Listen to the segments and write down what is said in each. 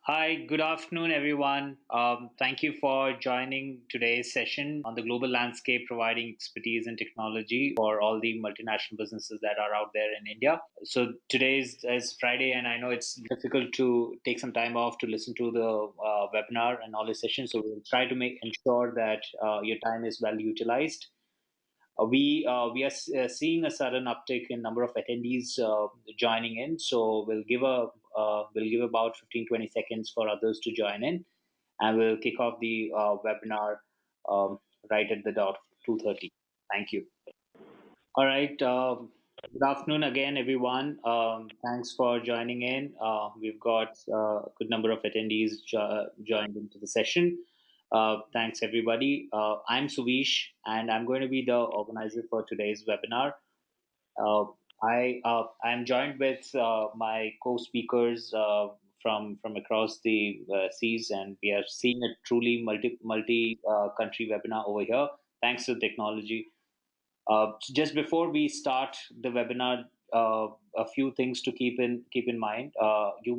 Hi, good afternoon, everyone. Thank you for joining today's session on the global landscape, providing expertise and technology for all the multinational businesses that are out there in India. So today is Friday, and I know it's difficult to take some time off to listen to the webinar and knowledge session. So we'll try to make ensure that your time is well utilized. We are seeing a sudden uptick in number of attendees joining in. So we'll give about 15-20 seconds for others to join in, and we'll kick off the webinar right at the dot 2:30. Thank you. All right. Good afternoon again, everyone. Thanks for joining in. We've got a good number of attendees joined into the session. Thanks, everybody. I'm Suvish, and I'm going to be the organizer for today's webinar. Uh, I'm joined with my co-speakers from across the seas, and we are seeing a truly multi country webinar over here. Thanks to technology. So just before we start the webinar, a few things to keep in mind. You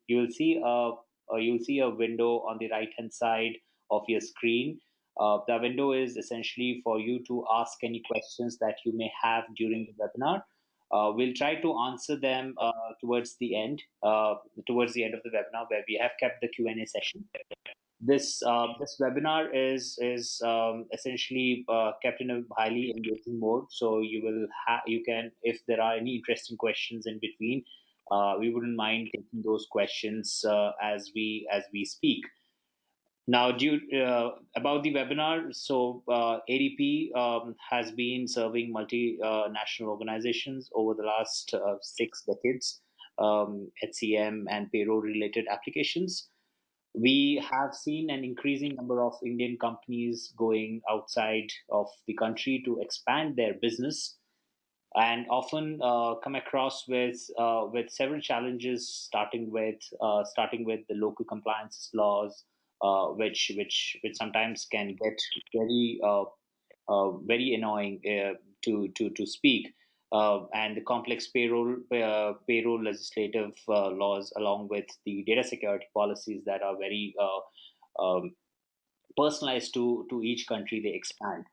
will see a window on the right hand side of your screen. The window is essentially for you to ask any questions that you may have during the webinar. We'll try to answer them towards the end of the webinar, where we have kept the Q&A session. This webinar is essentially kept in a highly engaging mode. So you can, if there are any interesting questions in between, we wouldn't mind taking those questions as we speak. Now, about the webinar, so ADP has been serving multinational organizations over the last 6 decades, HCM and payroll related applications. We have seen an increasing number of Indian companies going outside of the country to expand their business, and often come across with several challenges, starting with the local compliance laws, which sometimes can get very annoying to speak, and the complex payroll legislative laws, along with the data security policies that are very personalized to each country they expand.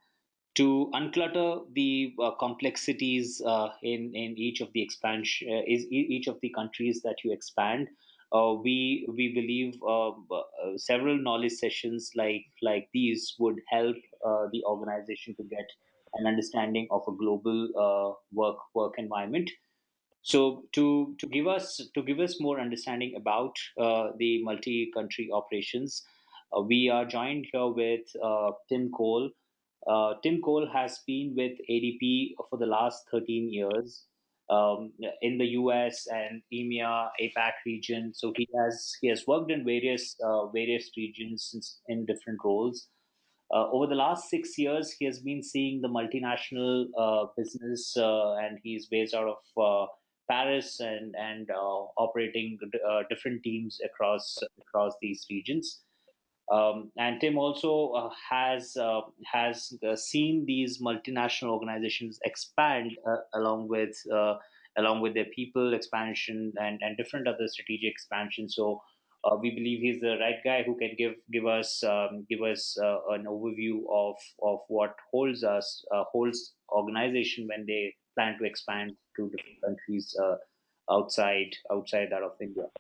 To unclutter the complexities in each of the expansion is each of the countries that you expand, we believe several knowledge sessions like these would help the organization to get an understanding of a global work environment. So to give us more understanding about the multi-country operations, we are joined here with Tim Cole. Tim Cole has been with ADP for the last 13 years in the US and EMEA, APAC region. So he has worked in various regions in different roles. Over the last 6 years, he has been seeing the multinational business, and he's based out of Paris and operating different teams across these regions. And Tim also has seen these multinational organizations expand along with their people expansion and different other strategic expansion. So we believe he's the right guy who can give us an overview of what holds organization when they plan to expand to different countries outside that of India.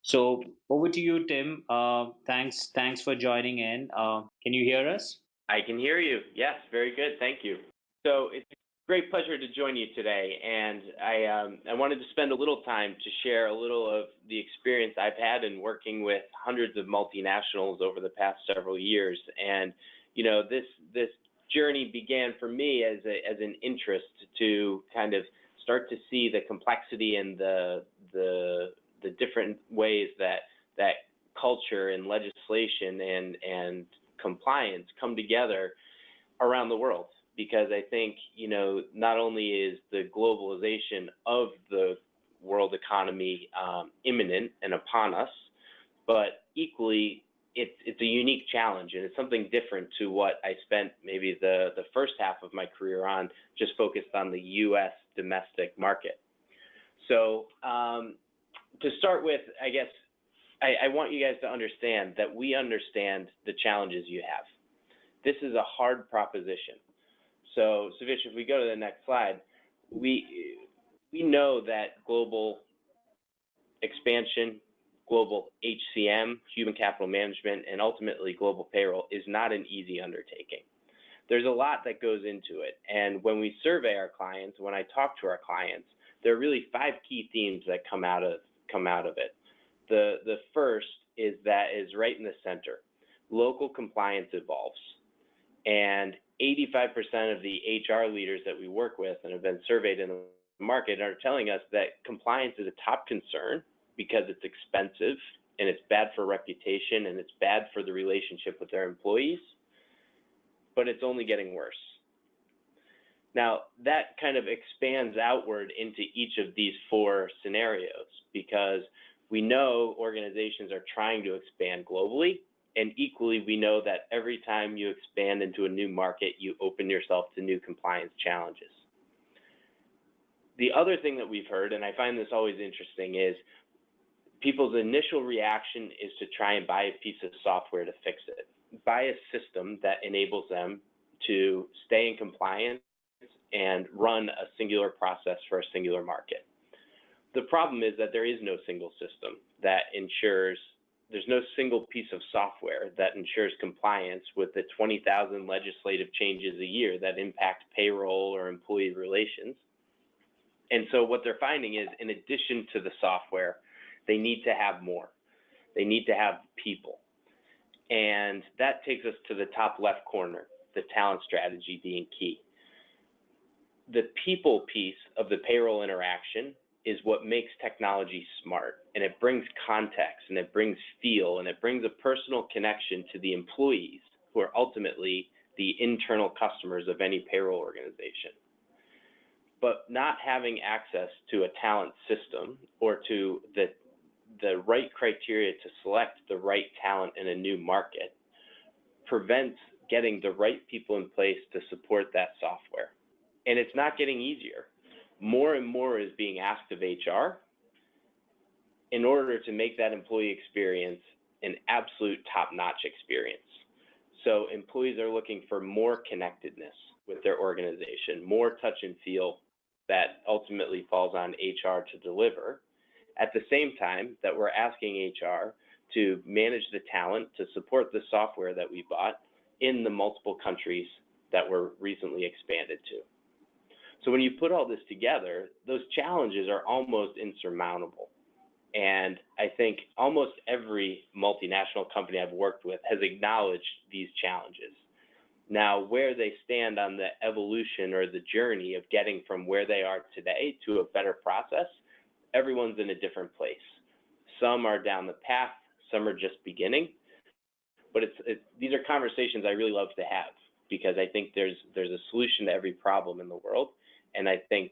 So over to you, Tim. Thanks for joining in. Can you hear us? I can hear you. Yes, very good. Thank you. So it's a great pleasure to join you today, and I wanted to spend a little time to share a little of the experience I've had in working with hundreds of multinationals over the past several years. And this journey began for me as an interest to kind of start to see the complexity and the different ways that culture and legislation and compliance come together around the world. Because I think, not only is the globalization of the world economy imminent and upon us, but equally it's a unique challenge, and it's something different to what I spent maybe the first half of my career on, just focused on the U.S. domestic market. So to start with, I guess, I want you guys to understand that we understand the challenges you have. This is a hard proposition. So, Savish, if we go to the next slide, we know that global expansion, global HCM, human capital management, and ultimately global payroll is not an easy undertaking. There's a lot that goes into it. And when we survey our clients, when I talk to our clients, there are really 5 key themes that come out of it. The first is right in the center. Local compliance evolves. And 85% of the HR leaders that we work with and have been surveyed in the market are telling us that compliance is a top concern because it's expensive and it's bad for reputation and it's bad for the relationship with their employees, but it's only getting worse. Now, that kind of expands outward into each of these 4 scenarios because we know organizations are trying to expand globally, and equally we know that every time you expand into a new market, you open yourself to new compliance challenges. The other thing that we've heard, and I find this always interesting, is people's initial reaction is to try and buy a piece of software to fix it, buy a system that enables them to stay in compliance and run a singular process for a singular market. The problem is that there is no single system that ensures, there's no single piece of software that ensures compliance with the 20,000 legislative changes a year that impact payroll or employee relations. And so what they're finding is, in addition to the software, they need to have more. They need to have people. And that takes us to the top left corner, the talent strategy being key. The people piece of the payroll interaction is what makes technology smart, and it brings context, and it brings feel, and it brings a personal connection to the employees who are ultimately the internal customers of any payroll organization. But not having access to a talent system or to the right criteria to select the right talent in a new market prevents getting the right people in place to support that software. And it's not getting easier. More and more is being asked of HR in order to make that employee experience an absolute top-notch experience. So employees are looking for more connectedness with their organization, more touch and feel that ultimately falls on HR to deliver, at the same time that we're asking HR to manage the talent to support the software that we bought in the multiple countries that were recently expanded to. So when you put all this together, those challenges are almost insurmountable. And I think almost every multinational company I've worked with has acknowledged these challenges. Now, where they stand on the evolution or the journey of getting from where they are today to a better process, everyone's in a different place. Some are down the path, some are just beginning. But these are conversations I really love to have because I think there's a solution to every problem in the world. And I think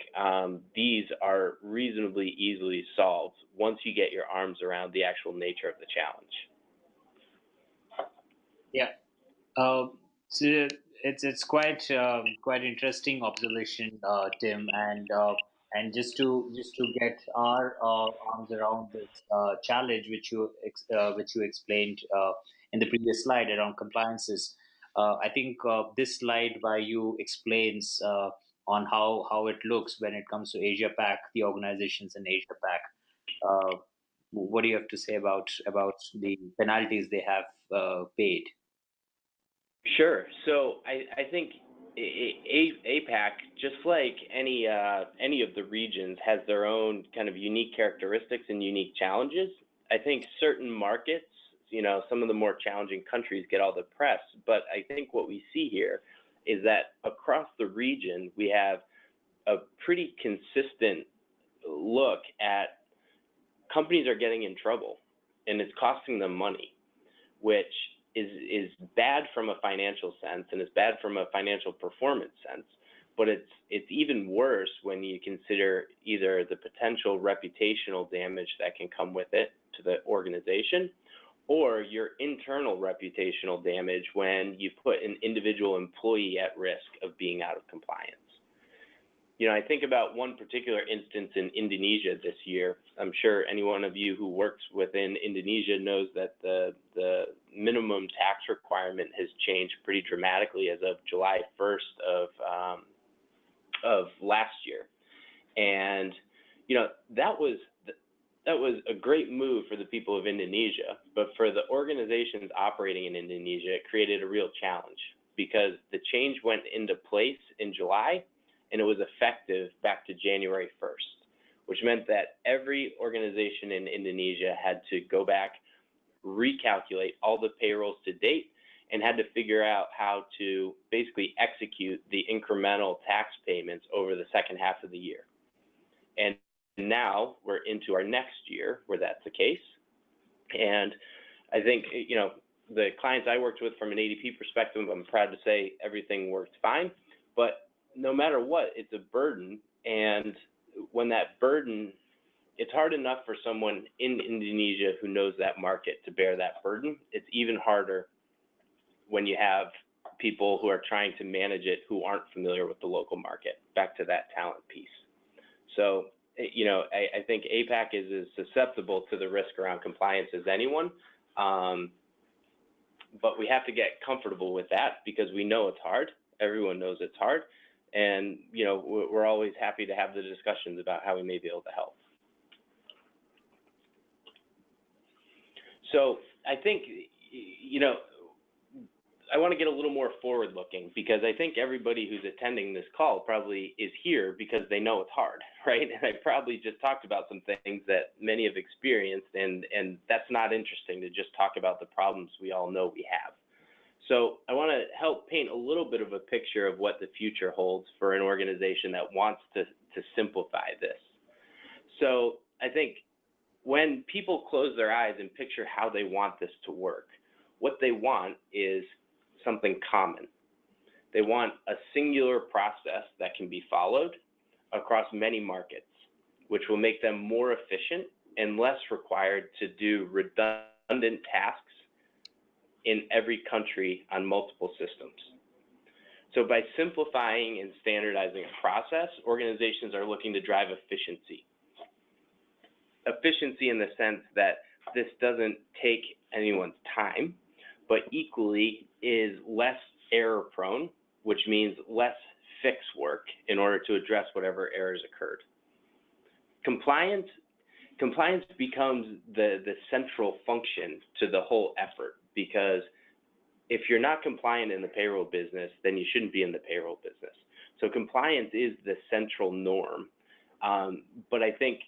these are reasonably easily solved once you get your arms around the actual nature of the challenge. Yeah. So it's quite interesting observation, Tim, and just to get our arms around this challenge which you explained in the previous slide around compliances. I think this slide by you explains on how it looks when it comes to Asia Pac, the organizations in Asia Pac. What do you have to say about the penalties they have paid? Sure. So I think APAC, just like any of the regions, has their own kind of unique characteristics and unique challenges. I think certain markets, some of the more challenging countries get all the press, but I think what we see here is that across the region, we have a pretty consistent look at companies are getting in trouble and it's costing them money, which is bad from a financial sense and is bad from a financial performance sense, but it's even worse when you consider either the potential reputational damage that can come with it to the organization or your internal reputational damage when you put an individual employee at risk of being out of compliance. I think about one particular instance in Indonesia this year. I'm sure any one of you who works within Indonesia knows that the minimum tax requirement has changed pretty dramatically as of July 1st of last year. And that was a great move for the people of Indonesia, but for the organizations operating in Indonesia, it created a real challenge because the change went into place in July and it was effective back to January 1st, which meant that every organization in Indonesia had to go back, recalculate all the payrolls to date, and had to figure out how to basically execute the incremental tax payments over the second half of the year. And now we're into our next year where that's the case. And I think, the clients I worked with from an ADP perspective, I'm proud to say everything worked fine. But no matter what, it's a burden. And when that burden, it's hard enough for someone in Indonesia who knows that market to bear that burden. It's even harder when you have people who are trying to manage it who aren't familiar with the local market, back to that talent piece. So, I think APAC is as susceptible to the risk around compliance as anyone, but we have to get comfortable with that because we know it's hard. Everyone knows it's hard, and we're always happy to have the discussions about how we may be able to help. So I think, I want to get a little more forward-looking because I think everybody who's attending this call probably is here because they know it's hard, right? And I probably just talked about some things that many have experienced, and that's not interesting to just talk about the problems we all know we have. So I want to help paint a little bit of a picture of what the future holds for an organization that wants to simplify this. So I think when people close their eyes and picture how they want this to work, what they want is something common. They want a singular process that can be followed across many markets, which will make them more efficient and less required to do redundant tasks in every country on multiple systems. So by simplifying and standardizing a process, organizations are looking to drive efficiency. Efficiency in the sense that this doesn't take anyone's time, but equally is less error prone, which means less fix work in order to address whatever errors occurred. Compliance becomes the central function to the whole effort, because if you're not compliant in the payroll business, then you shouldn't be in the payroll business. So compliance is the central norm, but I think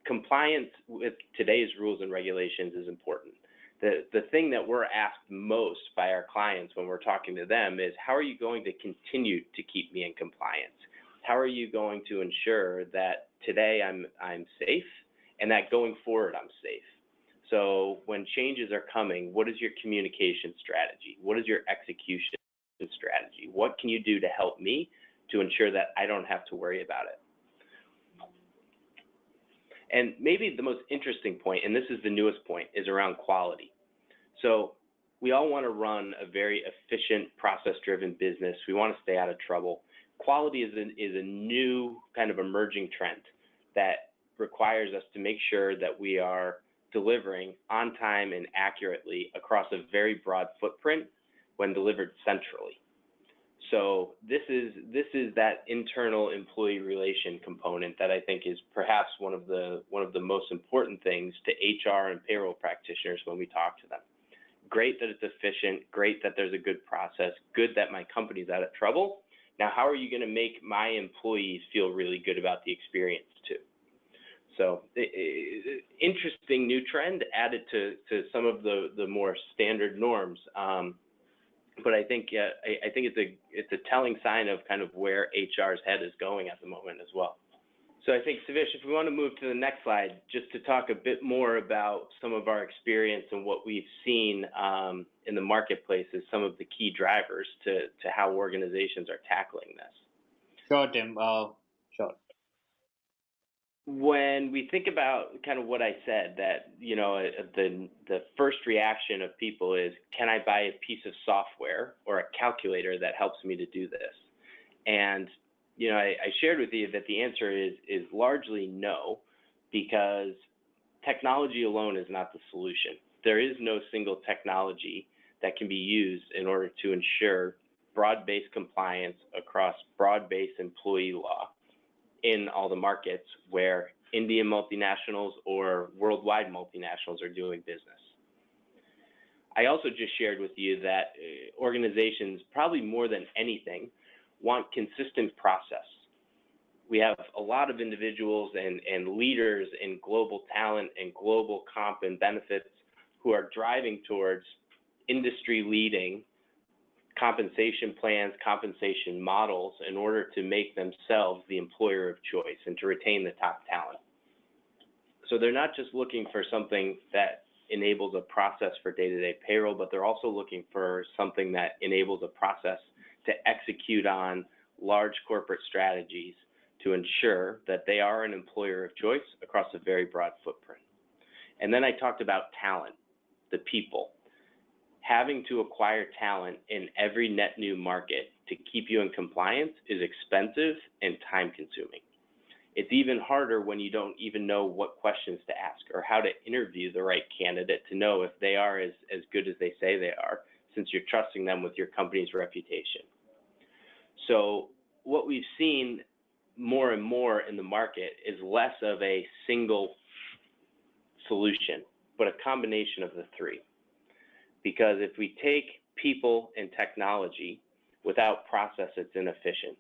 compliance with today's rules and regulations is important. The thing that we're asked most by our clients when we're talking to them is, how are you going to continue to keep me in compliance? How are you going to ensure that today I'm safe and that going forward I'm safe? So when changes are coming, what is your communication strategy? What is your execution strategy? What can you do to help me to ensure that I don't have to worry about it? And maybe the most interesting point, and this is the newest point, is around quality. So we all want to run a very efficient, process-driven business. We want to stay out of trouble. Quality is a new kind of emerging trend that requires us to make sure that we are delivering on time and accurately across a very broad footprint when delivered centrally. So this is that internal employee relation component that I think is perhaps one of the most important things to HR and payroll practitioners when we talk to them. Great that it's efficient, great that there's a good process, good that my company's out of trouble. Now, how are you going to make my employees feel really good about the experience too? So interesting new trend added to some of the more standard norms. But I think it's a telling sign of kind of where HR's head is going at the moment as well. So I think, Savish, if we want to move to the next slide, just to talk a bit more about some of our experience and what we've seen in the marketplace as some of the key drivers to how organizations are tackling this. Sure, Tim. Sure. When we think about kind of what I said, that the first reaction of people is, can I buy a piece of software or a calculator that helps me to do this? And I shared with you that the answer is largely no, because technology alone is not the solution. There is no single technology that can be used in order to ensure broad-based compliance across broad-based employee law in all the markets where Indian multinationals or worldwide multinationals are doing business. I also just shared with you that organizations, probably more than anything, want consistent process. We have a lot of individuals and leaders in global talent and global comp and benefits who are driving towards industry-leading compensation plans, compensation models in order to make themselves the employer of choice and to retain the top talent. So they're not just looking for something that enables a process for day-to-day payroll, but they're also looking for something that enables a process to execute on large corporate strategies to ensure that they are an employer of choice across a very broad footprint. And then I talked about talent, the people. Having to acquire talent in every net new market to keep you in compliance is expensive and time consuming. It's even harder when you don't even know what questions to ask or how to interview the right candidate to know if they are as good as they say they are, since you're trusting them with your company's reputation. So what we've seen more and more in the market is less of a single solution, but a combination of the three. Because if we take people and technology without process, it's inefficient.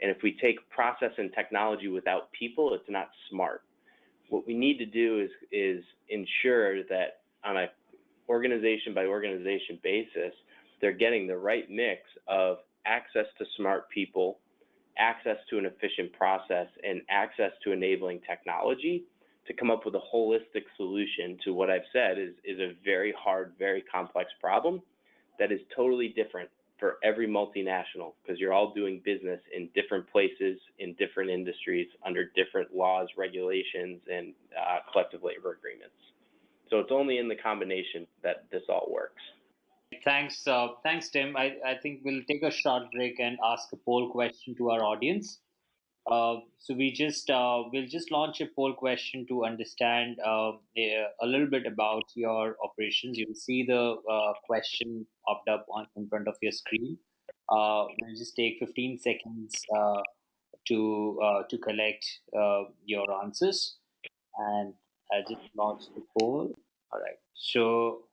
And if we take process and technology without people, it's not smart. What we need to do is ensure that on a organization by organization basis, they're getting the right mix of access to smart people, access to an efficient process, and access to enabling technology to come up with a holistic solution to what I've said is a very hard, very complex problem that is totally different for every multinational, because you're all doing business in different places, in different industries, under different laws, regulations, and collective labor agreements. So it's only in the combination that this all works. Thanks, Tim. I think we'll take a short break and ask a poll question to our audience. So we'll just launch a poll question to understand a little bit about your operations. You'll see the question popped up in front of your screen. We'll just take 15 seconds to collect your answers, and I'll just launch the poll. All right. So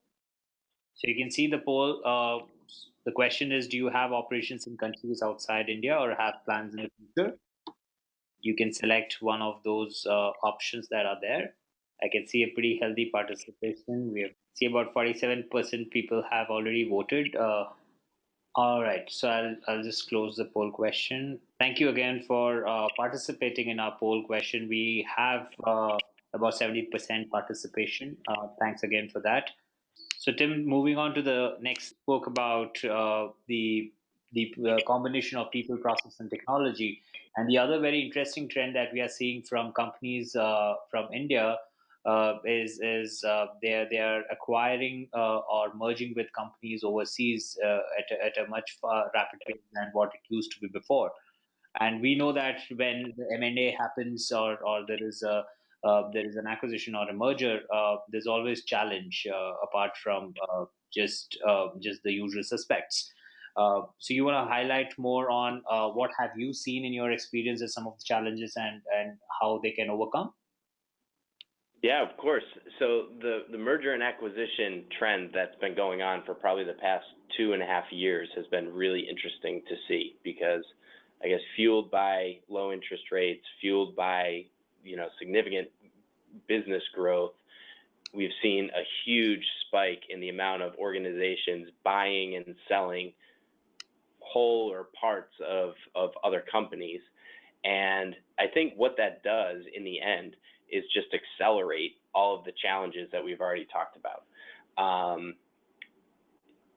you can see the poll. The question is, do you have operations in countries outside India or have plans in the future? You can select one of those options that are there. I can see a pretty healthy participation. See about 47% people have already voted. All right, so I'll just close the poll question. Thank you again for participating in our poll question. We have about 70% participation. Thanks again for that. So Tim, moving on to the next, spoke about the combination of people, process, and technology. And the other very interesting trend that we are seeing from companies from India is they are acquiring or merging with companies overseas at a much rapid pace than what it used to be before. And we know that when the M&A happens or there is an acquisition or a merger, there's always challenge apart from just the usual suspects. So you want to highlight more on what have you seen in your experience as some of the challenges and how they can overcome? Yeah, of course. So the merger and acquisition trend that's been going on for probably the past 2.5 years has been really interesting to see, because I guess fueled by low interest rates, fueled by significant business growth, we've seen a huge spike in the amount of organizations buying and selling whole or parts of other companies. And I think what that does in the end is just accelerate all of the challenges that we've already talked about.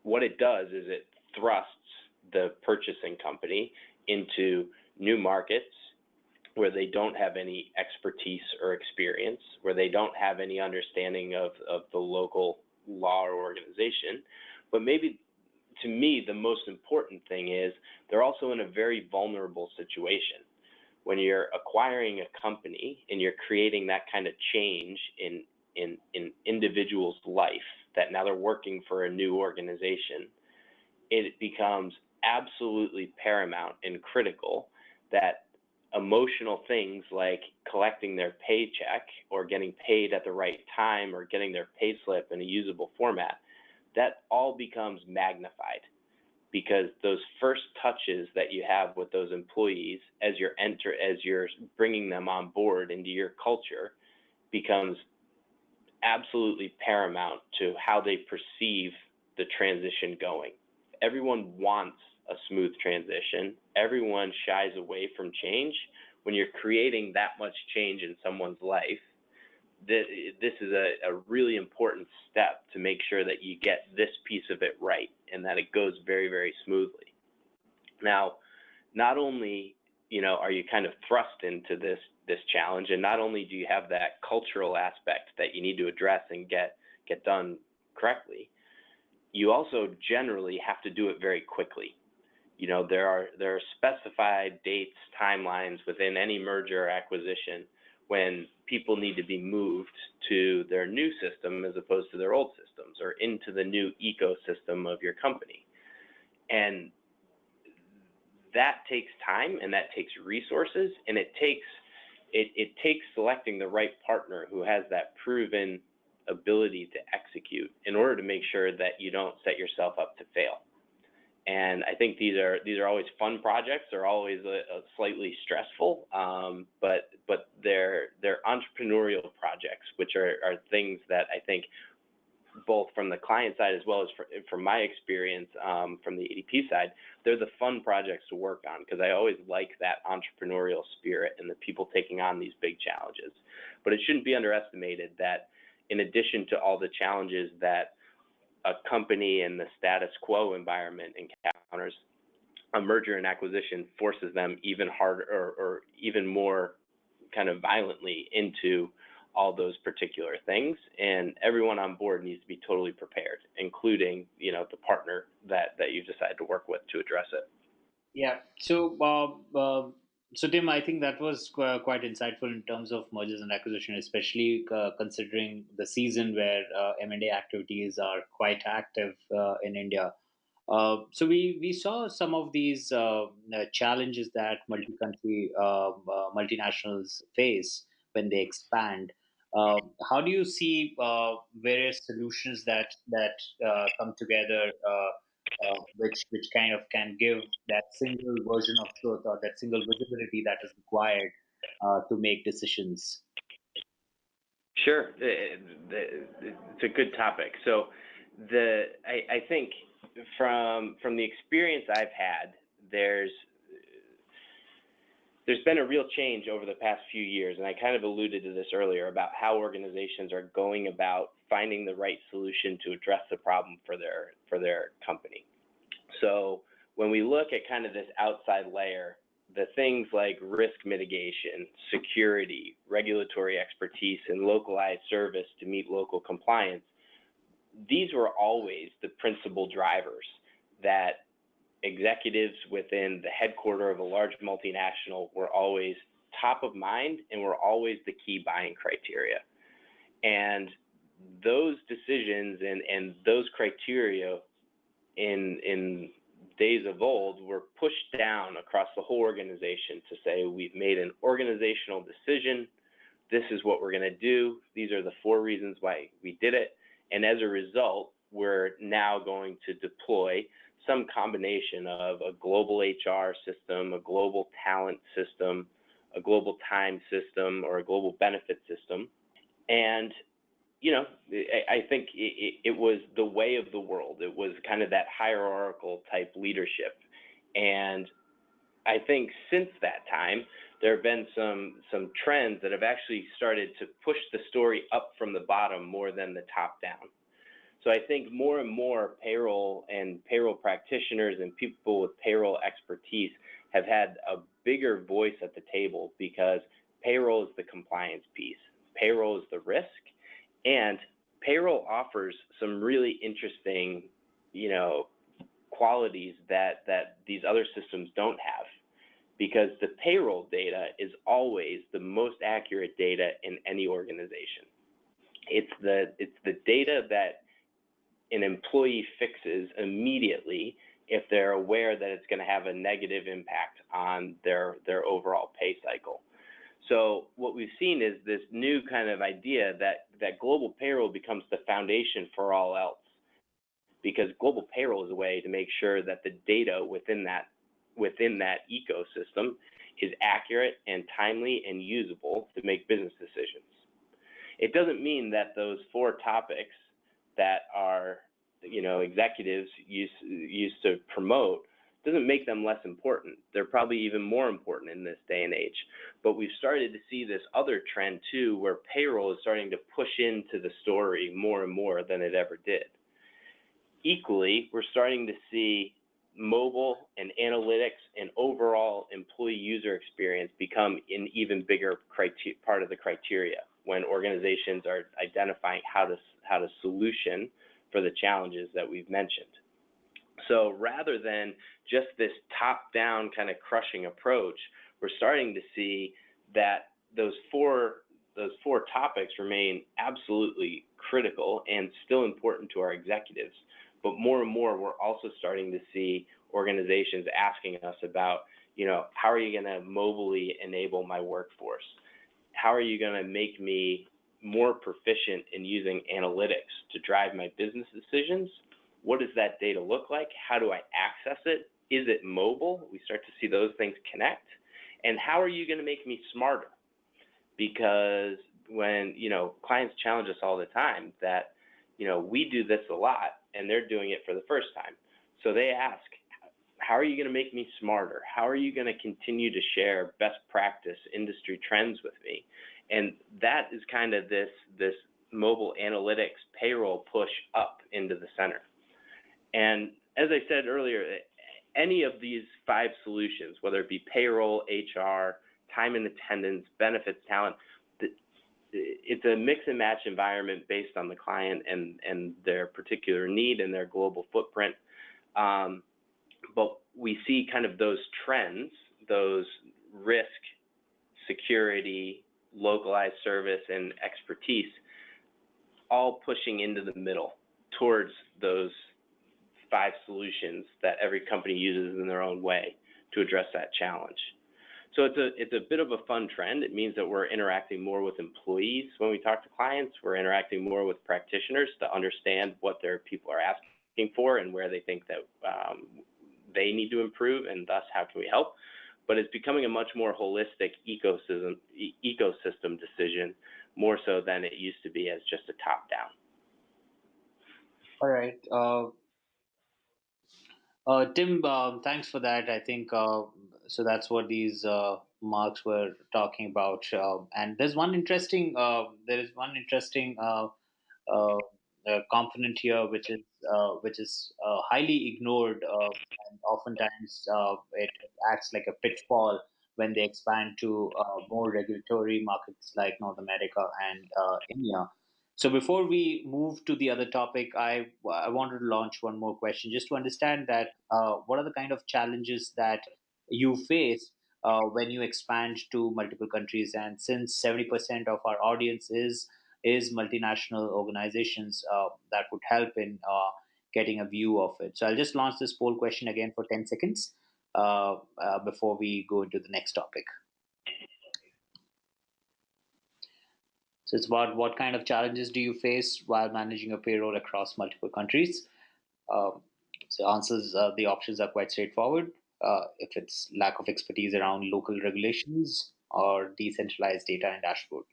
What it does is it thrusts the purchasing company into new markets where they don't have any expertise or experience, where they don't have any understanding of the local law or organization, but maybe to me, the most important thing is they're also in a very vulnerable situation. When you're acquiring a company and you're creating that kind of change in individual's life, that now they're working for a new organization, it becomes absolutely paramount and critical that emotional things like collecting their paycheck or getting paid at the right time or getting their pay slip in a usable format, that all becomes magnified, because those first touches that you have with those employees as you're bringing them on board into your culture becomes absolutely paramount to how they perceive the transition going. Everyone wants a smooth transition. Everyone shies away from change. When you're creating that much change in someone's life, this is a really important step to make sure that you get this piece of it right and that it goes very, very smoothly. Now, not only are you kind of thrust into this challenge, and not only do you have that cultural aspect that you need to address and get done correctly, you also generally have to do it very quickly. There are specified dates, timelines within any merger or acquisition when people need to be moved to their new system as opposed to their old systems, or into the new ecosystem of your company. And that takes time, and that takes resources, and it takes selecting the right partner who has that proven ability to execute in order to make sure that you don't set yourself up to fail. And I think these are always fun projects. They're always a slightly stressful, but they're entrepreneurial projects, which are things that I think, both from the client side as well as from my experience from the ADP side, they're the fun projects to work on, because I always like that entrepreneurial spirit and the people taking on these big challenges. But it shouldn't be underestimated that in addition to all the challenges that a company in the status quo environment encounters, a merger and acquisition forces them even harder or even more kind of violently into all those particular things, and everyone on board needs to be totally prepared, including the partner that you decide to work with to address it. Yeah. So Tim, I think that was quite insightful in terms of mergers and acquisition, especially considering the season where M&A activities are quite active in India. So we saw some of these challenges that multi-country multinationals face when they expand. How do you see various solutions that come together, which kind of can give that single version of truth or that single visibility that is required to make decisions? Sure, it's a good topic. So I think from the experience I've had, there's been a real change over the past few years, and I kind of alluded to this earlier about how organizations are going about finding the right solution to address the problem for their company. So when we look at kind of this outside layer, the things like risk mitigation, security, regulatory expertise, and localized service to meet local compliance, these were always the principal drivers that executives within the headquarters of a large multinational were always top of mind and were always the key buying criteria. And those decisions and those criteria in days of old were pushed down across the whole organization to say, we've made an organizational decision. This is what we're going to do. These are the 4 reasons why we did it. And as a result, we're now going to deploy some combination of a global HR system, a global talent system, a global time system, or a global benefit system. And I think it was the way of the world. It was kind of that hierarchical type leadership. And I think since that time, there have been some trends that have actually started to push the story up from the bottom more than the top down. So I think more and more payroll and payroll practitioners and people with payroll expertise have had a bigger voice at the table, because payroll is the compliance piece, payroll is the risk, and payroll offers some really interesting, qualities that these other systems don't have, because the payroll data is always the most accurate data in any organization. It's the data that an employee fixes immediately if they're aware that it's going to have a negative impact on their overall pay cycle. So what we've seen is this new kind of idea that global payroll becomes the foundation for all else, because global payroll is a way to make sure that the data within that ecosystem is accurate and timely and usable to make business decisions. It doesn't mean that those 4 topics that our executives used to promote doesn't make them less important. They're probably even more important in this day and age. But we've started to see this other trend too, where payroll is starting to push into the story more and more than it ever did. Equally, we're starting to see mobile and analytics and overall employee user experience become an even bigger part of the criteria when organizations are identifying how to solution for the challenges that we've mentioned. So rather than just this top-down kind of crushing approach, we're starting to see that those four topics remain absolutely critical and still important to our executives. But more and more, we're also starting to see organizations asking us about, how are you going to mobily enable my workforce? How are you going to make me more proficient in using analytics to drive my business decisions? What does that data look like? How do I access it? Is it mobile? We start to see those things connect. And how are you going to make me smarter? Because when, clients challenge us all the time that, we do this a lot and they're doing it for the first time. So they ask, how are you going to make me smarter? How are you going to continue to share best practice industry trends with me? And that is kind of this mobile analytics payroll push up into the center. And as I said earlier, any of these 5 solutions, whether it be payroll, HR, time and attendance, benefits, talent, it's a mix and match environment based on the client and their particular need and their global footprint. But we see kind of those trends, those risk, security, localized service, and expertise, all pushing into the middle towards those 5 solutions that every company uses in their own way to address that challenge. So it's a bit of a fun trend. It means that we're interacting more with employees when we talk to clients. We're interacting more with practitioners to understand what their people are asking for and where they think that they need to improve, and thus how can we help. But it's becoming a much more holistic ecosystem decision, more so than it used to be as just a top-down. All right. Tim, thanks for that. I think so. That's what these marks were talking about. And there is one interesting component here, which is highly ignored, and oftentimes it acts like a pitfall when they expand to more regulatory markets like North America and India. So before we move to the other topic, I wanted to launch one more question just to understand that what are the kind of challenges that you face when you expand to multiple countries, and since 70% of our audience is multinational organizations, that would help in getting a view of it. So I'll just launch this poll question again for 10 seconds before we go into the next topic. So it's about what kind of challenges do you face while managing a payroll across multiple countries? Um, so answers, the options are quite straightforward. If it's lack of expertise around local regulations or decentralized data and dashboard,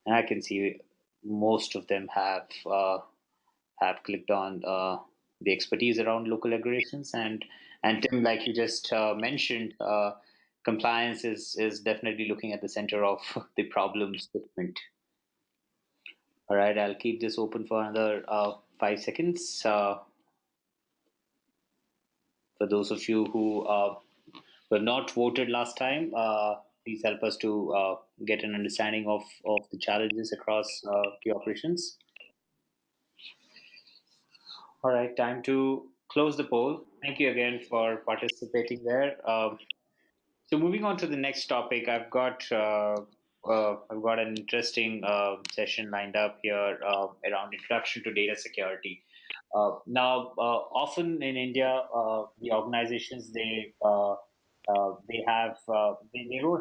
and I can see most of them have clicked on the expertise around local regulations. And Tim, like you just mentioned, compliance is definitely looking at the center of the problem statement. All right, I'll keep this open for another 5 seconds. For those of you who were not voted last time, please help us to get an understanding of the challenges across the operations. All right, time to close the poll. Thank you again for participating there. So moving on to the next topic, I've got an interesting session lined up here around introduction to data security. Often in India, the organizations they don't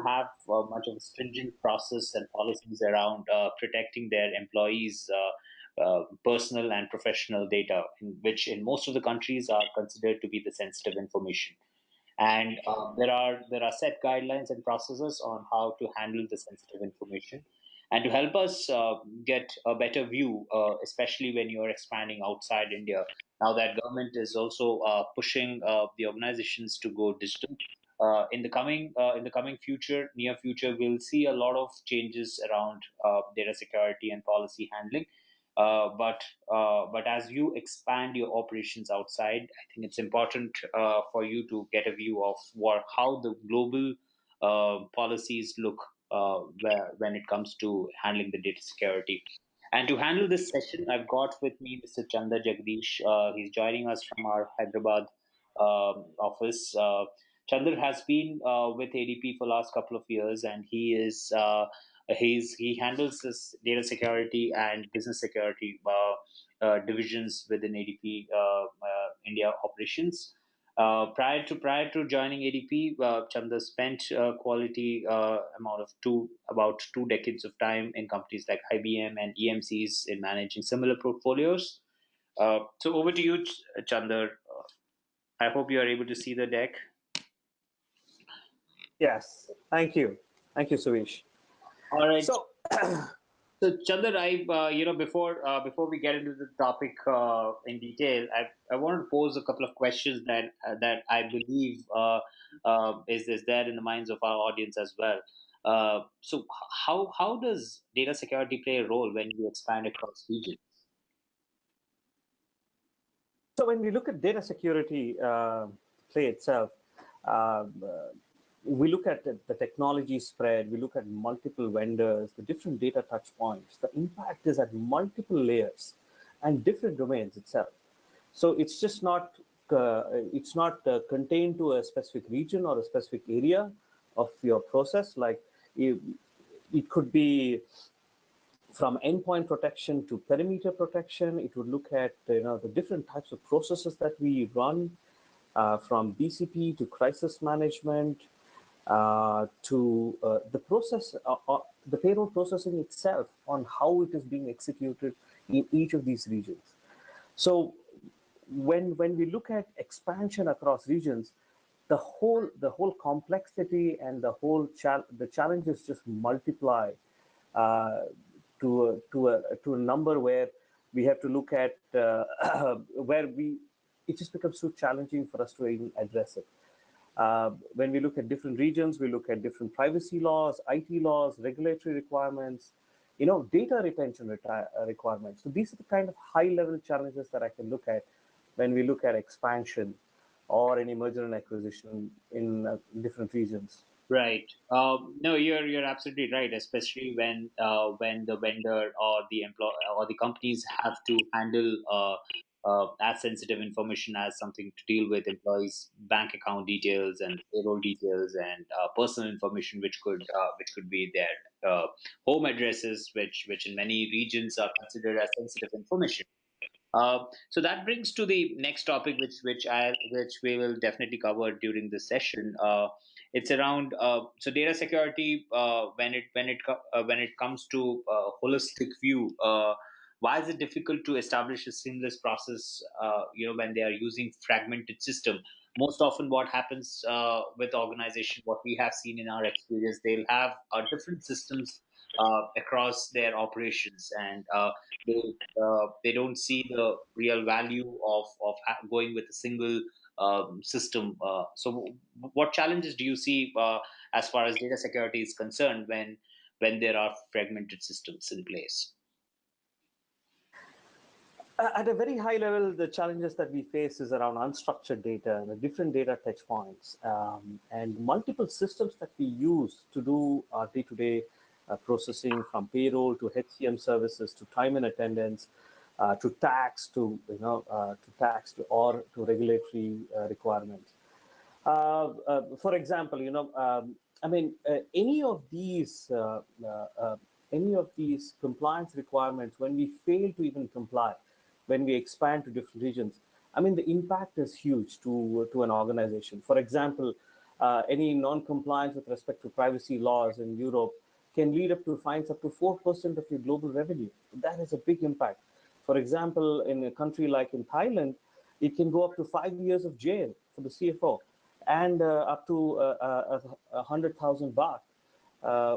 have much of a stringent process and policies around protecting their employees' personal and professional data, which in most of the countries are considered to be the sensitive information. And there are set guidelines and processes on how to handle the sensitive information. And to help us get a better view, especially when you are expanding outside India, now that government is also pushing the organizations to go digital. In the coming future, near future, we'll see a lot of changes around data security and policy handling. But as you expand your operations outside, I think it's important for you to get a view of how the global policies look when it comes to handling the data security. And to handle this session, I've got with me Mr. Chanda Jagdish. He's joining us from our Hyderabad office. Chandra has been with ADP for the last couple of years, and he handles this data security and business security divisions within ADP India operations. Prior to joining ADP, Chandra spent quality amount of about 2 decades of time in companies like IBM and EMCs in managing similar portfolios. So over to you, Chandra. I hope you are able to see the deck. Yes, thank you, Suvish. All right. So, So, Chandar, before we get into the topic in detail, I want to pose a couple of questions that I believe is there in the minds of our audience as well. So, how does data security play a role when you expand across regions? so when we look at data security play itself, uh, we look at the technology spread, we look at multiple vendors, the different data touch points. The impact is at multiple layers and different domains itself. So it's not contained to a specific region or a specific area of your process. Like it, it could be from endpoint protection to perimeter protection. It would look at the different types of processes that we run, from BCP to crisis management, to the payroll processing itself, on how it is being executed in each of these regions. So when we look at expansion across regions, the whole complexity and the challenges just multiply uh, to a number where we have to look at where we it just becomes too challenging for us to even address it. When we look at different regions, we look at different privacy laws, IT laws, regulatory requirements, data retention requirements. So these are the kind of high-level challenges that I can look at when we look at expansion or any merger and acquisition in different regions. Right. No, you're absolutely right. Especially when the vendor or the employer or the companies have to handle as sensitive information as something to deal with employees' bank account details and payroll details and personal information, which could be their home addresses, which in many regions are considered as sensitive information. So that brings to the next topic, which we will definitely cover during this session. It's around data security when it comes to holistic view. Why is it difficult to establish a seamless process? When they are using fragmented system. Most often, what happens with organization, what we have seen in our experience, they'll have different systems across their operations, and they they don't see the real value of going with a single system. So, what challenges do you see as far as data security is concerned when there are fragmented systems in place? At a very high level, the challenges that we face is around unstructured data and the different data touch points, and multiple systems that we use to do our day-to-day processing, from payroll to HCM services to time and attendance. to tax, or to regulatory requirements. For example, I mean, any of these compliance requirements, when we fail to even comply, when we expand to different regions, I mean, the impact is huge to an organization. For example, any non-compliance with respect to privacy laws in Europe can lead up to fines up to 4% of your global revenue. That is a big impact. For example, in a country like in Thailand, it can go up to 5 years of jail for the CFO, and up to 100,000 baht,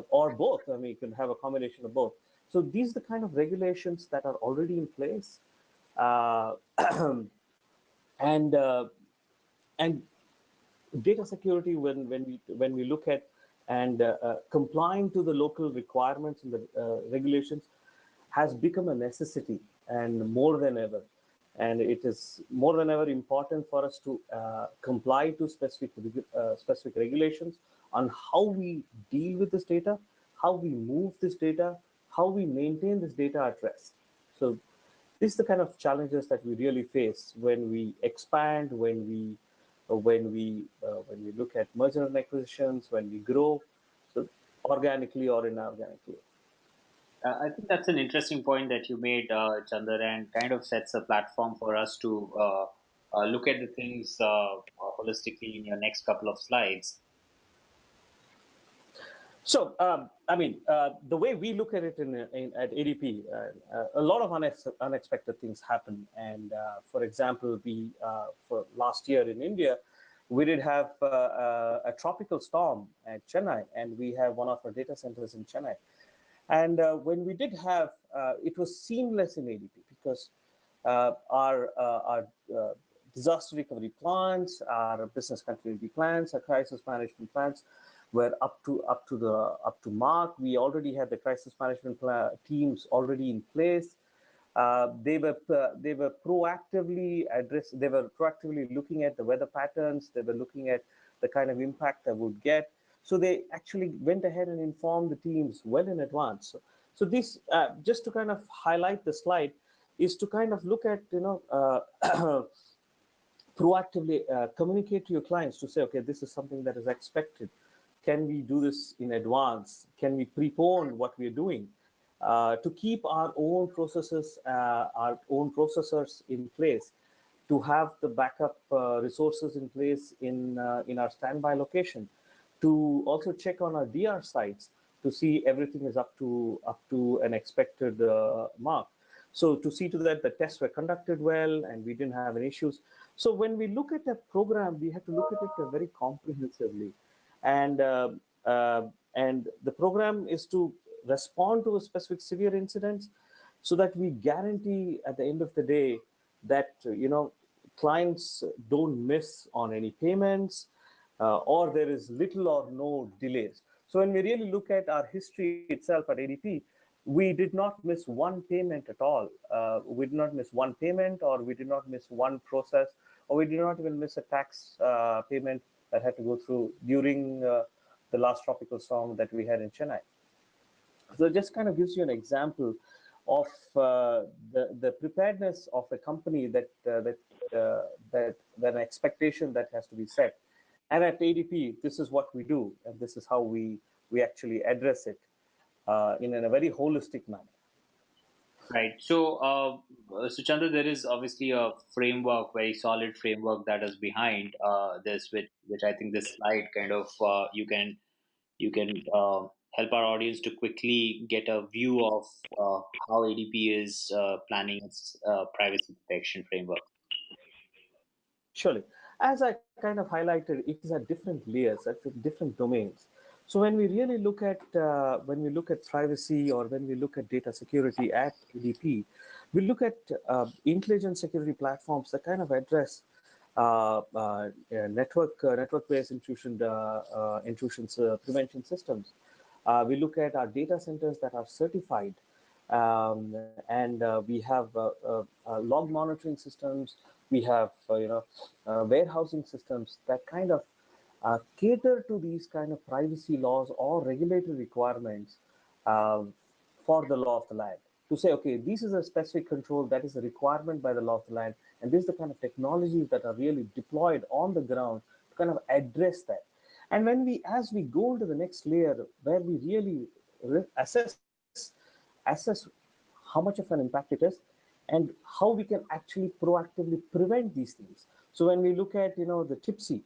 or both. I mean, you can have a combination of both. So these are the kind of regulations that are already in place, uh, and and data security, when we look at and complying to the local requirements and the regulations, has become a necessity, and more than ever. And it is more than ever important for us to comply to specific regulations on how we deal with this data, how we move this data, how we maintain this data at rest. So these are the kind of challenges that we really face when we expand, when we look at merger and acquisitions, when we grow, so organically or inorganically. I think that's an interesting point that you made, Chandar, and kind of sets a platform for us to look at the things holistically in your next couple of slides. So, I mean, the way we look at it at ADP, a lot of unexpected things happen. And for example, for last year in India, we did have a tropical storm at Chennai, and we have one of our data centers in Chennai. And when we did have, it was seamless in ADP, because our disaster recovery plans, our business continuity plans, our crisis management plans were up to mark. We already had the crisis management teams already in place. They were proactively addressed. They were proactively looking at the weather patterns. They were looking at the kind of impact that would get. So they actually went ahead and informed the teams well in advance. So this, just to kind of highlight the slide, is to kind of look at, proactively communicate to your clients to say, okay, this is something that is expected. Can we do this in advance? Can we prepone what we're doing? To keep our own processes, our own processors in place, to have the backup resources in place in our standby location, to also check on our DR sites to see everything is up to an expected mark. So to see to that the tests were conducted well and we didn't have any issues. So when we look at a program, we have to look at it very comprehensively, and the program is to respond to a specific severe incidents, so that we guarantee at the end of the day that clients don't miss on any payments, or there is little or no delays. So when we really look at our history itself at ADP, we did not miss one payment at all. We did not miss one payment, or we did not miss one process, or we did not even miss a tax payment that had to go through during the last tropical storm that we had in Chennai. So it just kind of gives you an example of the preparedness of a company, that an expectation that has to be set. And at ADP, this is what we do, and this is how we actually address it in a very holistic manner. Right. So Chandra, there is obviously a framework, very solid framework that is behind this, which I think this slide kind of you can help our audience to quickly get a view of how ADP is planning its privacy protection framework. Surely. As I kind of highlighted, it is at different layers, at different domains. So when we look at privacy, or when we look at data security at ADP, we look at intelligent security platforms that kind of address network-based intrusions prevention systems. We look at our data centers that are certified, and we have log monitoring systems. We have warehousing systems that kind of cater to these kind of privacy laws or regulatory requirements, uh, for the law of the land, to say, okay, this is a specific control that is a requirement by the law of the land, and this is the kind of technologies that are really deployed on the ground to kind of address that. And when we, as we go into the next layer, where we really assess how much of an impact it is, and how we can actually proactively prevent these things. So when we look at, the TIPSI,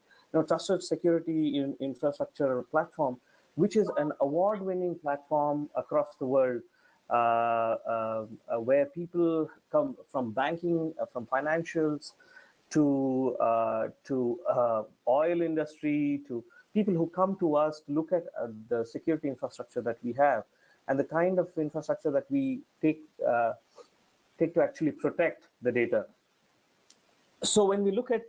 Trusted Security in Infrastructure Platform, which is an award-winning platform across the world, where people come from banking, from financials, to oil industry, to people who come to us to look at the security infrastructure that we have, and the kind of infrastructure that we take to actually protect the data. So when we look at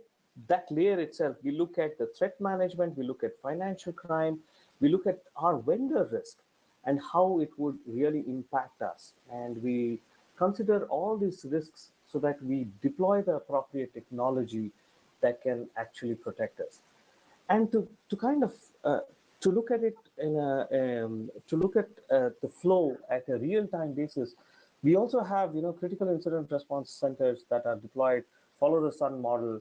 that layer itself, we look at the threat management, we look at financial crime, we look at our vendor risk and how it would really impact us. And we consider all these risks so that we deploy the appropriate technology that can actually protect us. And to kind of to look at it in to look at the flow at a real-time basis, we also have critical incident response centers that are deployed, follow the sun model,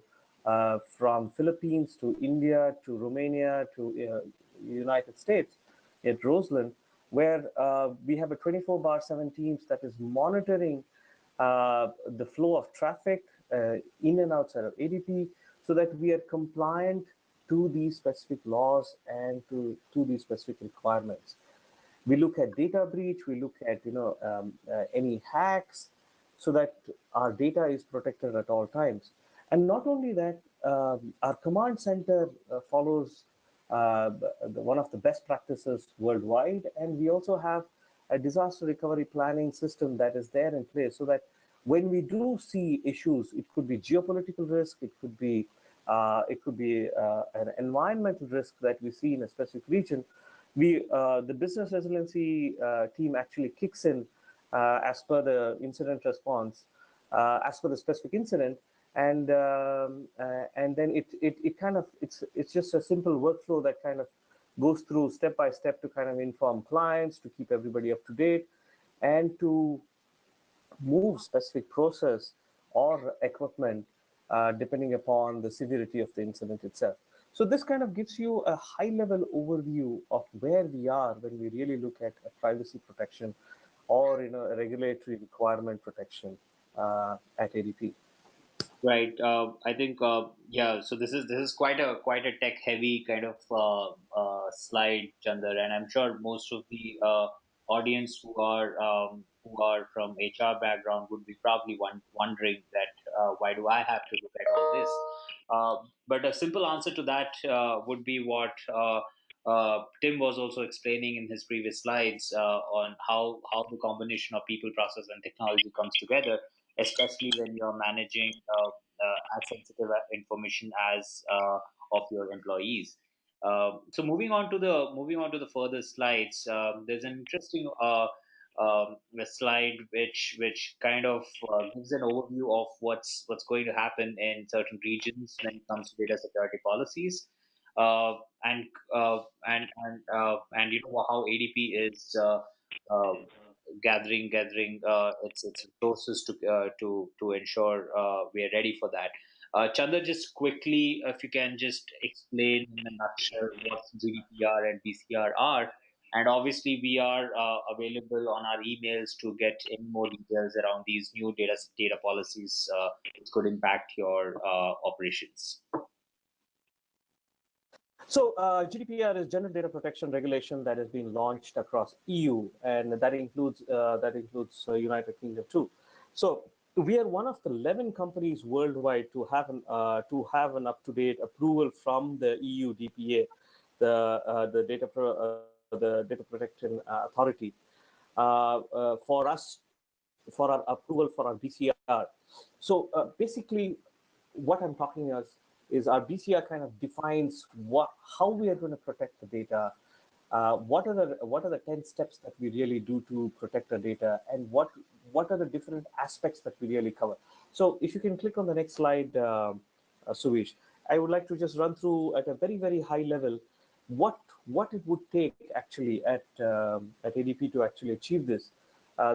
from Philippines to India to Romania to United States at Roseland, where we have a 24/7 teams that is monitoring the flow of traffic in and outside of ADP, so that we are compliant to these specific laws and to these specific requirements. We look at data breach, we look at any hacks, so that our data is protected at all times. And not only that, our command center follows one of the best practices worldwide, and we also have a disaster recovery planning system that is there in place, so that when we do see issues, it could be geopolitical risk, it could be an environmental risk that we see in a specific region, the business resiliency team actually kicks in as per the incident response, as per the specific incident, and then it's just a simple workflow that kind of goes through step by step to kind of inform clients, to keep everybody up to date, and to move specific process or equipment depending upon the severity of the incident itself. So this kind of gives you a high-level overview of where we are when we really look at a privacy protection or a regulatory requirement protection at ADP. Right. I think yeah. So this is quite a tech heavy kind of slide, Chandar, and I'm sure most of the audience who are from HR background would be probably wondering that why do I have to look at all this? But a simple answer to that would be what Tim was also explaining in his previous slides on how the combination of people, process, and technology comes together, especially when you're managing as sensitive information as of your employees. So moving on to the further slides, there's an interesting slide which kind of gives an overview of what's going to happen in certain regions when it comes to data security policies, uh, and and how ADP is uh, gathering its resources to ensure we are ready for that. Chandra, just quickly, if you can just explain in a nutshell what GDPR and BCR are, and obviously we are available on our emails to get any more details around these new data policies which could impact your operations. So GDPR is General Data Protection Regulation that has been launched across EU, and that includes United Kingdom too. So we are one of the 11 companies worldwide to have an up-to-date approval from the EU DPA, the Data Protection Authority, for our approval for our BCR. So basically, what I'm talking is our BCR kind of defines how we are going to protect the data, what are the 10 steps that we really do to protect the data, and what are the different aspects that we really cover. So if you can click on the next slide, Suvish, I would like to just run through at a very, very high level what it would take actually at ADP to actually achieve this.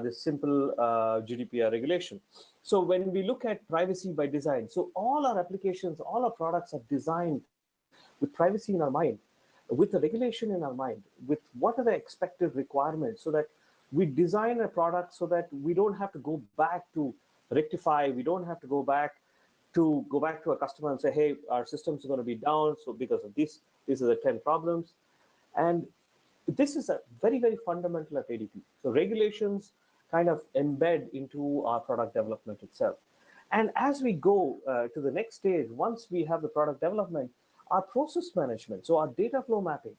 this simple GDPR regulation. So when we look at privacy by design, so all our applications, all our products are designed with privacy in our mind, with the regulation in our mind, with what are the expected requirements, so that we design a product so that we don't have to go back to rectify, we don't have to go back to a customer and say, hey, our systems are going to be down, so because of this, these are the 10 problems. And this is a very, very fundamental at ADP. So regulations kind of embed into our product development itself. And as we go to the next stage, once we have the product development, our process management, so our data flow mapping,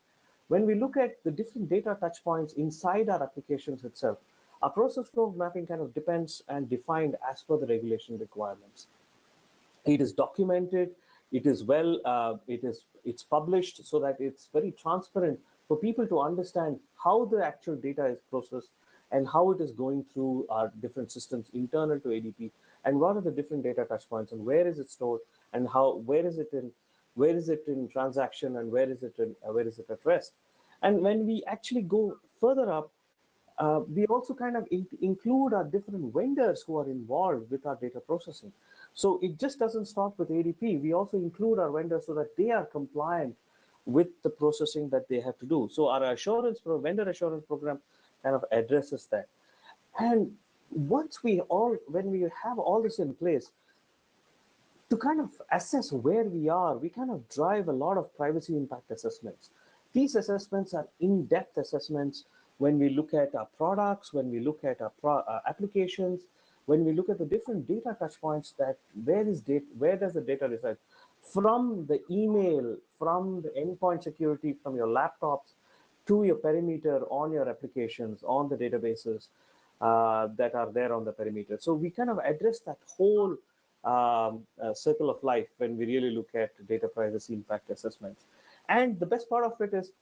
when we look at the different data touch points inside our applications itself, our process flow mapping kind of depends and defined as per the regulation requirements. It is documented, it is it's published so that it's very transparent for people to understand how the actual data is processed and how it is going through our different systems internal to ADP, and what are the different data touch points and where is it stored, and where is it in transaction, and where is it at rest. And when we actually go further up, we also kind of include our different vendors who are involved with our data processing. So it just doesn't stop with ADP. We also include our vendors so that they are compliant with the processing that they have to do. So our vendor assurance program kind of addresses that. And when we have all this in place, to kind of assess where we are, we kind of drive a lot of privacy impact assessments. These assessments are in-depth assessments when we look at our products, when we look at our applications, when we look at the different data touch points, that where does the data reside? From the email, from the endpoint security, from your laptops, to your perimeter on your applications, on the databases that are there on the perimeter. So we kind of address that whole circle of life when we really look at data privacy impact assessments. And the best part of it is,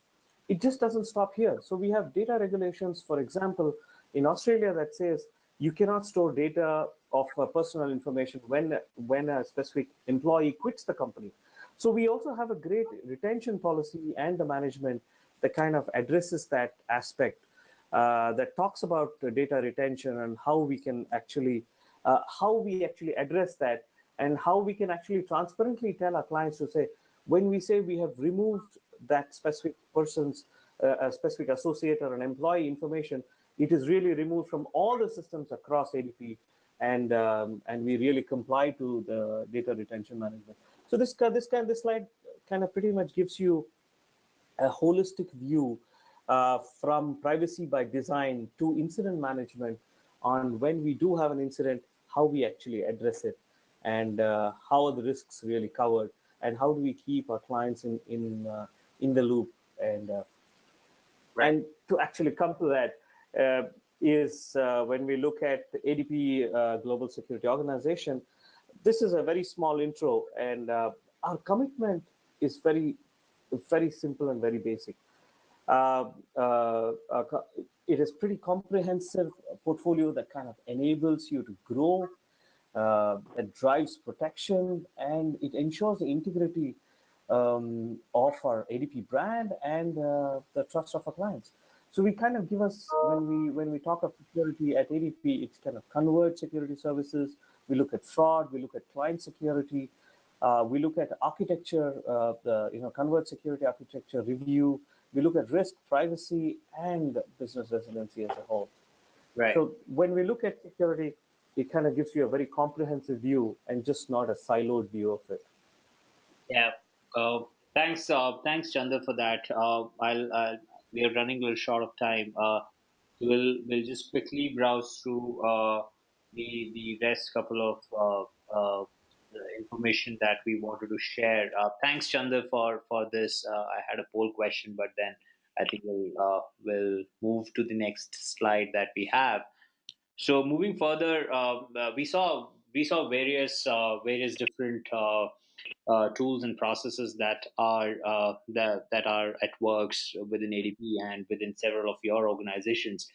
it just doesn't stop here. So we have data regulations, for example, in Australia that says you cannot store data of personal information when a specific employee quits the company. So we also have a great retention policy and the management that kind of addresses that aspect, that talks about data retention and how we actually address that, and how we can actually transparently tell our clients to say, when we say we have removed that specific person's a specific associate or an employee information, it is really removed from all the systems across ADP, and we really comply to the data retention management. So this slide kind of pretty much gives you a holistic view from privacy by design to incident management, on when we do have an incident, how we actually address it, and how are the risks really covered, and how do we keep our clients in the loop. And to actually come to that is when we look at the ADP Global Security Organization. This is a very small intro, and our commitment is very, very simple and very basic. Uh, uh, uh, it is pretty comprehensive portfolio that kind of enables you to grow, that drives protection, and it ensures the integrity of our ADP brand and the trust of our clients. So we kind of give us, when we talk of security at ADP, it's kind of converge security services. We look at fraud. We look at client security. We look at architecture, the converge security architecture review. We look at risk, privacy, and business resiliency as a whole. Right. So when we look at security, it kind of gives you a very comprehensive view and just not a siloed view of it. Yeah. Uh, thanks, Chandra, for that. We are running a little short of time. We'll just quickly browse through the rest couple of the information that we wanted to share. Thanks, Chandra, for this. I had a poll question, but then I think we'll move to the next slide that we have. So moving further, we saw various different tools and processes that are at works within ADP and within several of your organizations.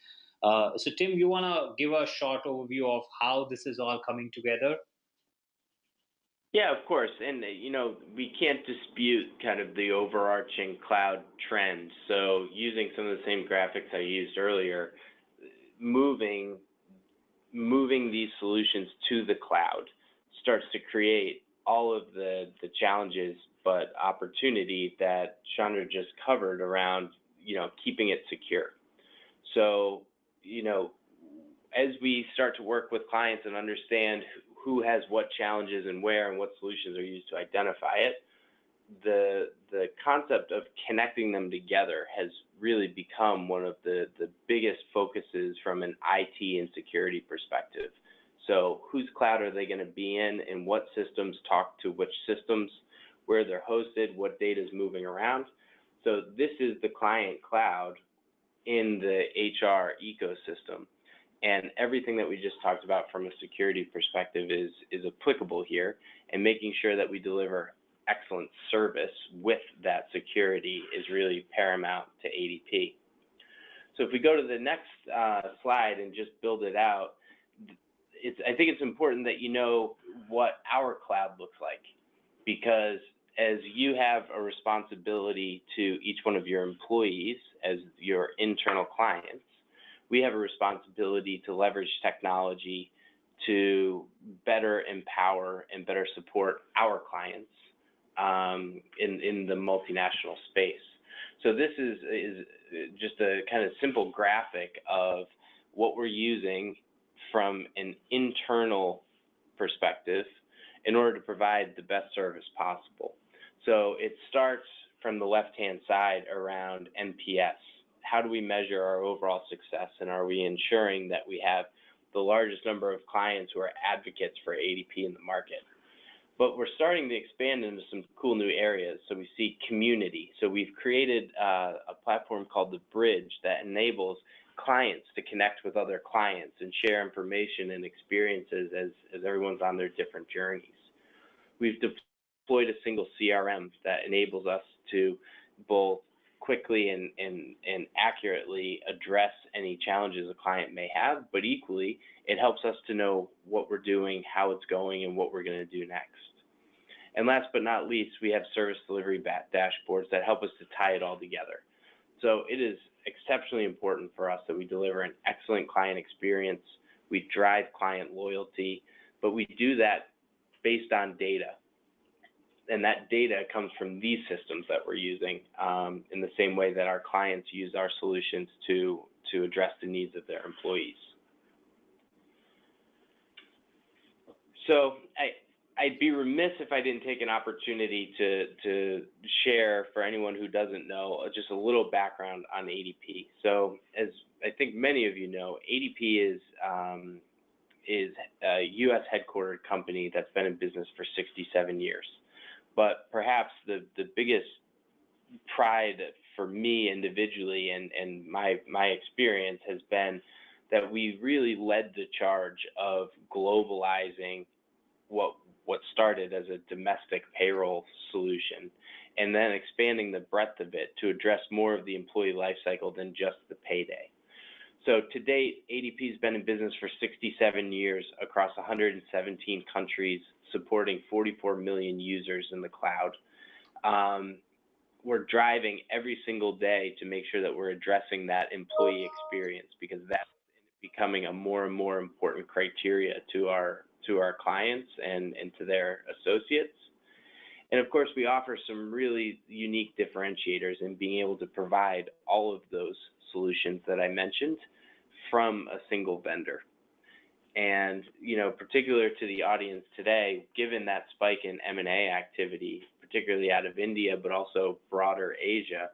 So Tim, you want to give a short overview of how this is all coming together? Yeah, of course. And, we can't dispute kind of the overarching cloud trend. So using some of the same graphics I used earlier, moving these solutions to the cloud starts to create all of the challenges but opportunity that Chandra just covered around, keeping it secure. So, as we start to work with clients and understand who has what challenges and where and what solutions are used to identify it, the concept of connecting them together has really become one of the biggest focuses from an IT and security perspective. So whose cloud are they going to be in, and what systems talk to which systems, where they're hosted, what data is moving around. So this is the client cloud in the HR ecosystem. And everything that we just talked about from a security perspective is applicable here, and making sure that we deliver excellent service with that security is really paramount to ADP. So if we go to the next slide and just build it out, I think it's important that you know what our cloud looks like, because as you have a responsibility to each one of your employees as your internal clients, we have a responsibility to leverage technology to better empower and better support our clients in the multinational space. So this is just a kind of simple graphic of what we're using from an internal perspective in order to provide the best service possible. So it starts from the left-hand side around NPS. How do we measure our overall success, and are we ensuring that we have the largest number of clients who are advocates for ADP in the market? But we're starting to expand into some cool new areas. So we see community. So we've created a platform called The Bridge that enables clients to connect with other clients and share information and experiences as everyone's on their different journeys. We've deployed a single CRM that enables us to both quickly and accurately address any challenges a client may have, but equally, it helps us to know what we're doing, how it's going, and what we're going to do next. And last but not least, we have service delivery dashboards that help us to tie it all together. So it is exceptionally important for us that we deliver an excellent client experience, we drive client loyalty, but we do that based on data. And that data comes from these systems that we're using in the same way that our clients use our solutions to address the needs of their employees. So I'd be remiss if I didn't take an opportunity to share, for anyone who doesn't know, just a little background on ADP. So as I think many of you know, ADP is a U.S. headquartered company that's been in business for 67 years. But perhaps the biggest pride for me individually and my experience has been that we really led the charge of globalizing what started as a domestic payroll solution, and then expanding the breadth of it to address more of the employee life cycle than just the payday. So to date, ADP has been in business for 67 years across 117 countries, supporting 44 million users in the cloud. We're driving every single day to make sure that we're addressing that employee experience, because that's becoming a more and more important criteria to our clients and to their associates. And of course, we offer some really unique differentiators in being able to provide all of those solutions that I mentioned from a single vendor. And, particular to the audience today, given that spike in M&A activity, particularly out of India, but also broader Asia,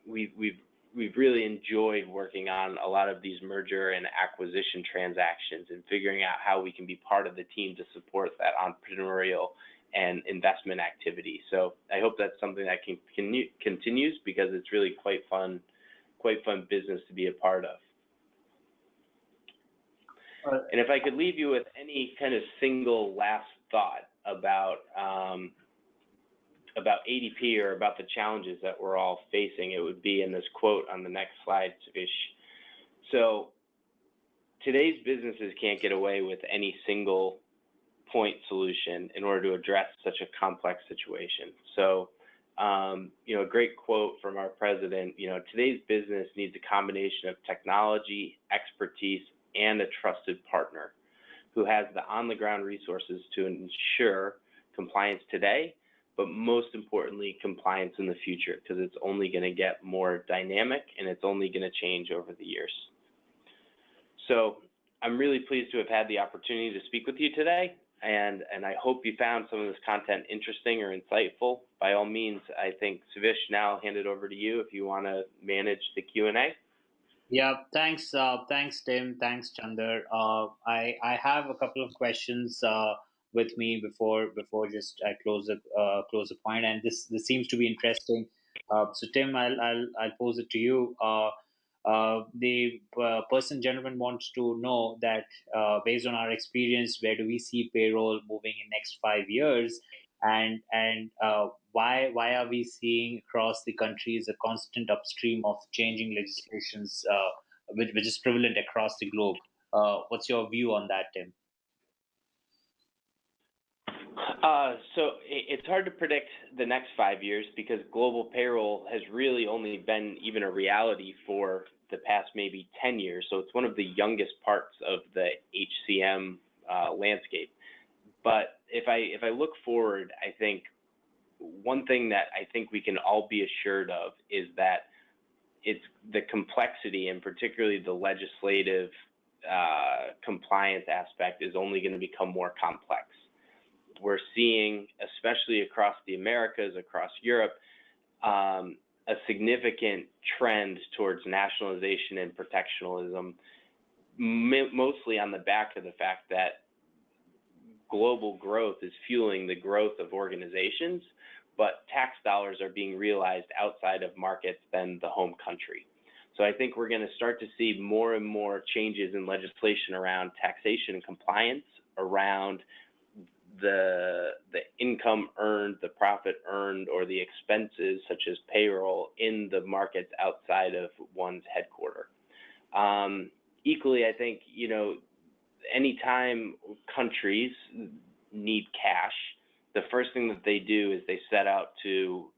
we've really enjoyed working on a lot of these merger and acquisition transactions and figuring out how we can be part of the team to support that entrepreneurial and investment activity. So I hope that's something that continues, because it's really quite fun business to be a part of. And if I could leave you with any kind of single last thought about ADP or about the challenges that we're all facing, it would be in this quote on the next slide, Savish. So today's businesses can't get away with any single point solution in order to address such a complex situation. So A great quote from our president, today's business needs a combination of technology, expertise, and a trusted partner who has the on-the-ground resources to ensure compliance today, but most importantly, compliance in the future, because it's only going to get more dynamic and it's only going to change over the years. So I'm really pleased to have had the opportunity to speak with you today, and I hope you found some of this content interesting or insightful. By all means, I think, Savish, now I'll hand it over to you if you want to manage the Q&A. Yeah, thanks, Tim. Thanks, Chander. I have a couple of questions with me before just I close the point, and this seems to be interesting. So, Tim, I'll pose it to you. The gentleman wants to know that based on our experience, where do we see payroll moving in next 5 years, and why are we seeing across the countries a constant upstream of changing legislations, which is prevalent across the globe? What's your view on that, Tim? So it's hard to predict the next 5 years because global payroll has really only been even a reality for the past maybe 10 years. So it's one of the youngest parts of the HCM landscape. But if I look forward, I think one thing that I think we can all be assured of is that it's the complexity, and particularly the legislative compliance aspect, is only going to become more complex. We're seeing, especially across the Americas, across Europe, a significant trend towards nationalization and protectionalism, mostly on the back of the fact that global growth is fueling the growth of organizations, but tax dollars are being realized outside of markets than the home country. So I think we're going to start to see more and more changes in legislation around taxation and compliance, around the income earned, the profit earned, or the expenses such as payroll in the markets outside of one's headquarter. Equally, I think, anytime countries need cash, the first thing that they do is they set out to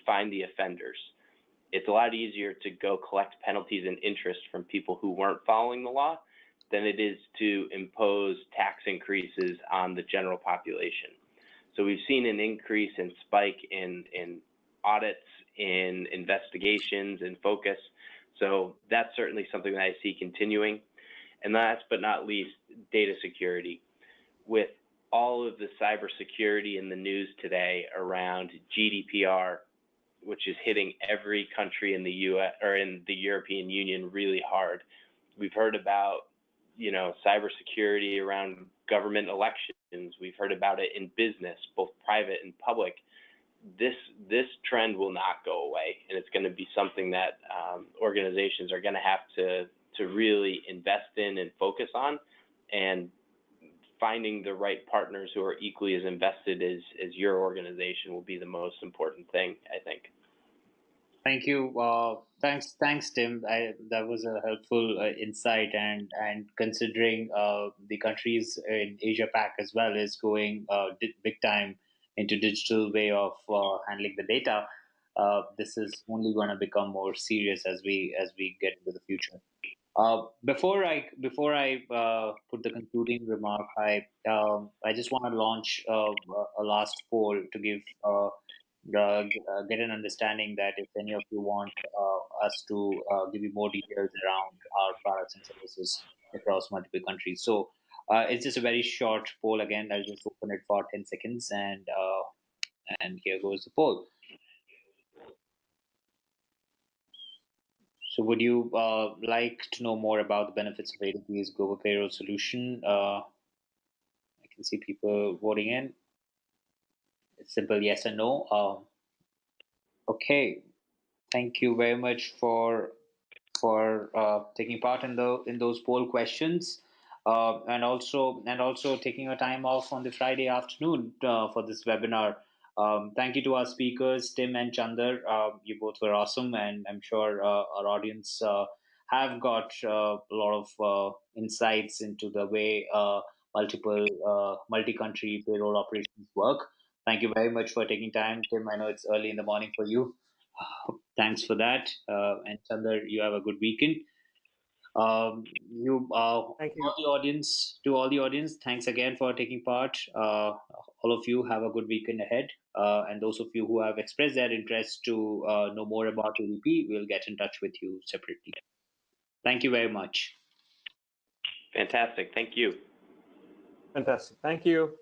find the offenders. It's a lot easier to go collect penalties and interest from people who weren't following the law than it is to impose tax increases on the general population. So we've seen an increase in spike in audits, in investigations, and focus. So that's certainly something that I see continuing. And last but not least, data security. With all of the cybersecurity in the news today around GDPR, which is hitting every country in the US or in the European Union really hard. We've heard about, cybersecurity around government elections. We've heard about it in business, both private and public. This trend will not go away, and it's going to be something that organizations are going to have to really invest in and focus on, and finding the right partners who are equally as invested as your organization will be the most important thing, I think. Thank you. Thanks, Tim. That was a helpful insight, and considering the countries in Asia Pac as well is going big time into digital way of handling the data, this is only going to become more serious as we get into the future. Before I put the concluding remark, I just want to launch a last poll to give get an understanding that if any of you want us to give you more details around our products and services across multiple countries. So it's just a very short poll. Again, I'll just open it for 10 seconds, and here goes the poll. So would you like to know more about the benefits of ADP's global payroll solution? I can see people voting in. It's simple yes or no. Okay, thank you very much for taking part in those poll questions, and also taking a time off on the Friday afternoon for this webinar. Thank you to our speakers, Tim and Chander. You both were awesome, and I'm sure our audience have got a lot of insights into the way multi-country payroll operations work. Thank you very much for taking time, Tim. I know it's early in the morning for you. Thanks for that. And Chandra, you have a good weekend. You Thank you. to all the audience, thanks again for taking part. All of you have a good weekend ahead. And those of you who have expressed their interest to know more about ADP, we'll get in touch with you separately. Thank you very much. Fantastic. Thank you. Fantastic. Thank you.